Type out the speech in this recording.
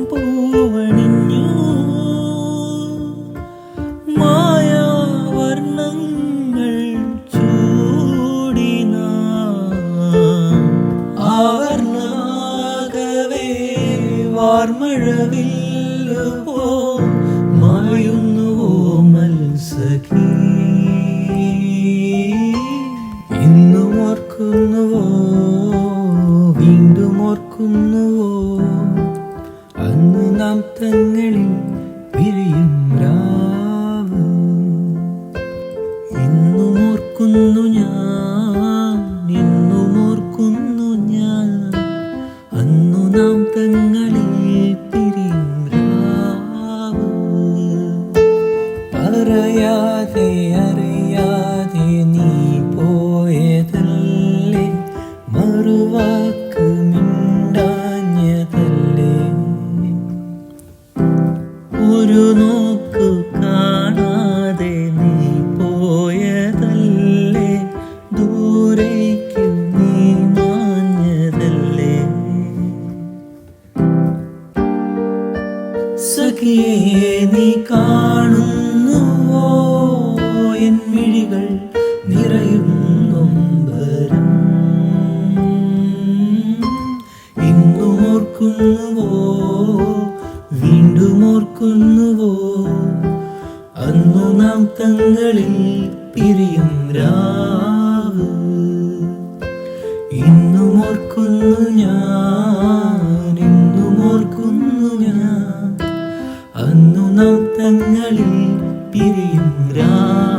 പൂവണിഞ്ഞു മായാവർണ്ണങ്ങൾ ചൂടിന ആവർണാകവേ വാർമഴവില്ലുപോ മായുന്നുവോ മത്സഖി ഇന്നും ഓർക്കുന്നുവോ വീണ്ടും ഓർക്കുന്നുവോ അന്ന് നാം തങ്ങളിൽ പിരിയും രാവ് ഇന്നും ഓർക്കുന്നു ഞാൻ ഇന്നും ഓർക്കുന്നു ഞാൻ അന്നു നാം തങ്ങളിൽ പിരിയും രാവ് പറയാതെ അറിയാതെ നീ പോയതല്ലേ മറുവാക്ക് മിണ്ടാഞ്ഞതല്ലേ ഒരു നോക്കു കാണാതെ നീ പോയതല്ലേ ദൂരേക്കു നീ മാഞ്ഞതല്ലേ സഖിയേ നീ കാണുന്നുവോ എൻ മിഴികൾ നിറയും നൊമ്പരം ഇന്നും ഓർക്കുന്നുവോ വീണ്ടും ഓർക്കുന്നുവോ അന്നു നാം തങ്ങളിൽ പിരിയും രാവ് ഇന്നും ഓർക്കുന്നു ഞാൻ ഇന്നും ഓർക്കുന്നു ഞാൻ അന്നു നാം തങ്ങളിൽ പിരിയും രാവ്.